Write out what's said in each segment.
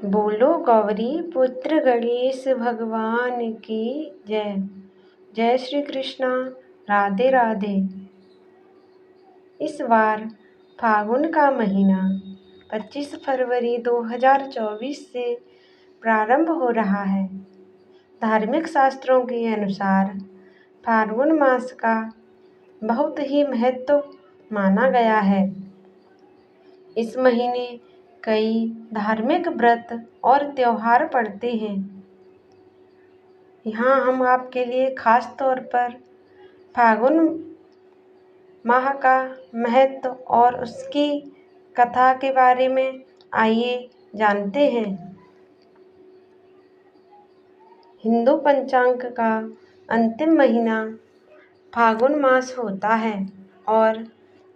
बोलो गौरी पुत्र गणेश भगवान की जय। जय श्री कृष्णा। राधे राधे। इस बार फागुन का महीना 25 फरवरी 2024 से प्रारंभ हो रहा है। धार्मिक शास्त्रों के अनुसार फाल्गुन मास का बहुत ही महत्व माना गया है। इस महीने कई धार्मिक व्रत और त्योहार पड़ते हैं। यहाँ हम आपके लिए खास तौर पर फागुन माह का महत्व और उसकी कथा के बारे में आइए जानते हैं। हिंदू पंचांग का अंतिम महीना फागुन मास होता है और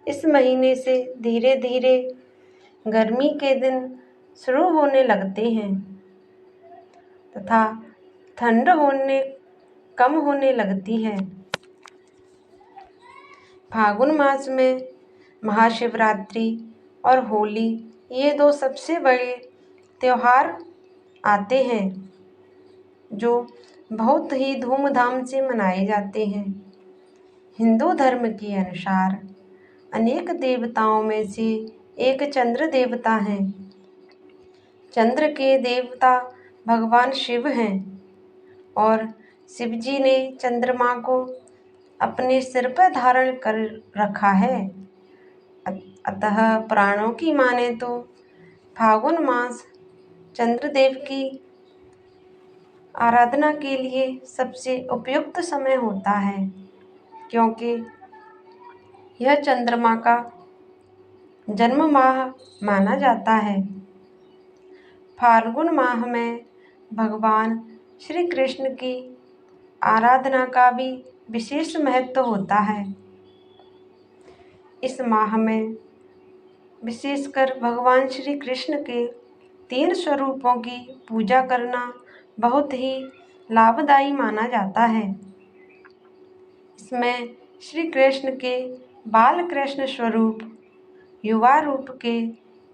इस महीने से धीरे धीरे गर्मी के दिन शुरू होने लगते हैं तथा ठंड कम होने लगती है। फागुन मास में महाशिवरात्रि और होली ये दो सबसे बड़े त्योहार आते हैं जो बहुत ही धूमधाम से मनाए जाते हैं। हिंदू धर्म के अनुसार अनेक देवताओं में से एक चंद्र देवता हैं। चंद्र के देवता भगवान शिव हैं और शिव जी ने चंद्रमा को अपने सिर पर धारण कर रखा है। अतः पुराणों की माने तो फागुन मास चंद्रदेव की आराधना के लिए सबसे उपयुक्त समय होता है, क्योंकि यह चंद्रमा का जन्म माह माना जाता है। फाल्गुन माह में भगवान श्री कृष्ण की आराधना का भी विशेष महत्व होता है। इस माह में विशेषकर भगवान श्री कृष्ण के 3 स्वरूपों की पूजा करना बहुत ही लाभदायी माना जाता है। इसमें श्री कृष्ण के बाल कृष्ण स्वरूप, युवा रूप के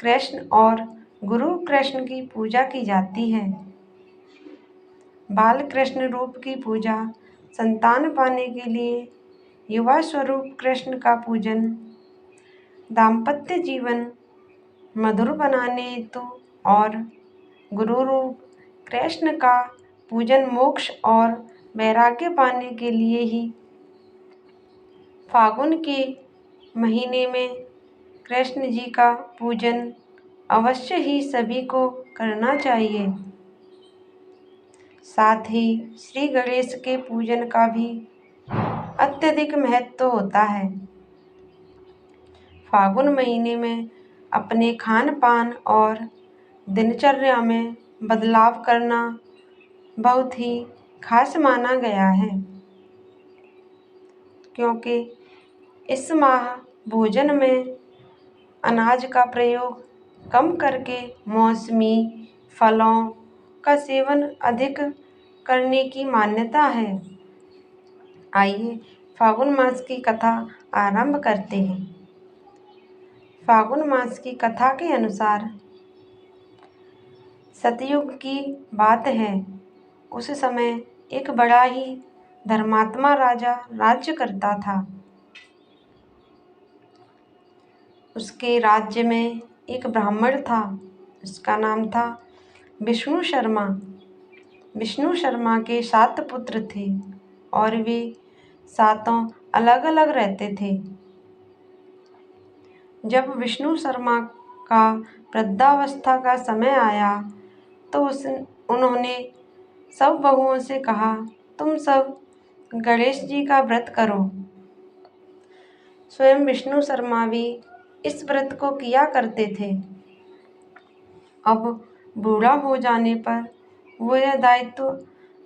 कृष्ण और गुरु कृष्ण की पूजा की जाती है। बाल कृष्ण रूप की पूजा संतान पाने के लिए, युवा स्वरूप कृष्ण का पूजन दाम्पत्य जीवन मधुर बनाने हेतु और गुरु रूप कृष्ण का पूजन मोक्ष और वैराग्य पाने के लिए ही फागुन के महीने में कृष्ण जी का पूजन अवश्य ही सभी को करना चाहिए। साथ ही श्री गणेश के पूजन का भी अत्यधिक महत्व होता है। फागुन महीने में अपने खान पान और दिनचर्या में बदलाव करना बहुत ही खास माना गया है, क्योंकि इस माह भोजन में अनाज का प्रयोग कम करके मौसमी फलों का सेवन अधिक करने की मान्यता है। आइए फागुन मास की कथा आरंभ करते हैं। फागुन मास की कथा के अनुसार सतयुग की बात है। उस समय एक बड़ा ही धर्मात्मा राजा राज्य करता था। उसके राज्य में एक ब्राह्मण था। उसका नाम था विष्णु शर्मा। विष्णु शर्मा के 7 पुत्र थे और वे 7 अलग अलग रहते थे। जब विष्णु शर्मा का वृद्धावस्था का समय आया तो उन्होंने सब बहुओं से कहा, तुम सब गणेश जी का व्रत करो। स्वयं विष्णु शर्मा भी इस व्रत को किया करते थे। अब बूढ़ा हो जाने पर वो यह दायित्व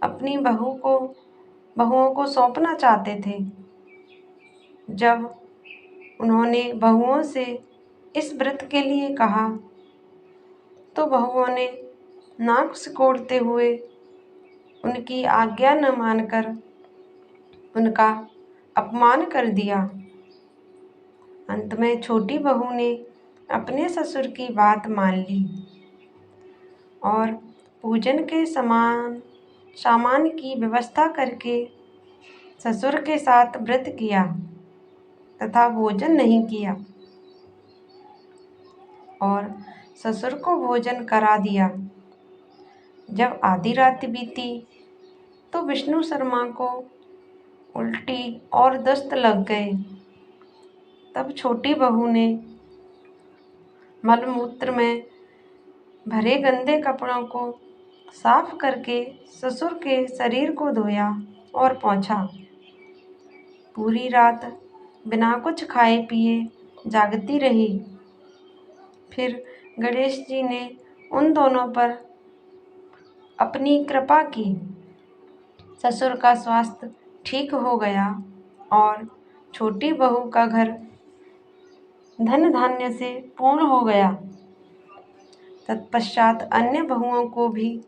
अपनी बहुओं को सौंपना चाहते थे। जब उन्होंने बहुओं से इस व्रत के लिए कहा तो बहुओं ने नाक सिकोड़ते हुए उनकी आज्ञा न मानकर उनका अपमान कर दिया। अंत में छोटी बहू ने अपने ससुर की बात मान ली और पूजन के सामान की व्यवस्था करके ससुर के साथ व्रत किया तथा भोजन नहीं किया और ससुर को भोजन करा दिया। जब आधी रात बीती तो विष्णु शर्मा को उल्टी और दस्त लग गए। तब छोटी बहू ने मलमूत्र में भरे गंदे कपड़ों को साफ करके ससुर के शरीर को धोया और पोंछा। पूरी रात बिना कुछ खाए पिए जागती रही। फिर गणेश जी ने उन दोनों पर अपनी कृपा की। ससुर का स्वास्थ्य ठीक हो गया और छोटी बहू का घर धन धान्य से पूर्ण हो गया। तत्पश्चात अन्य बहुओं को भी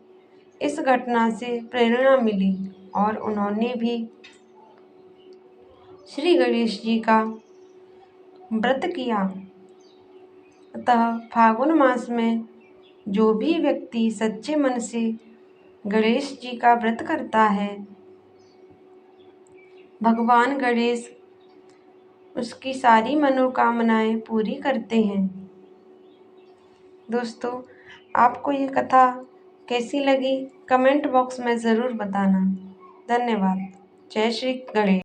इस घटना से प्रेरणा मिली और उन्होंने भी श्री गणेश जी का व्रत किया। अतः फागुन मास में जो भी व्यक्ति सच्चे मन से गणेश जी का व्रत करता है, भगवान गणेश उसकी सारी मनोकामनाएं पूरी करते हैं। दोस्तों, आपको ये कथा कैसी लगी कमेंट बॉक्स में ज़रूर बताना। धन्यवाद। जय श्री गणेश।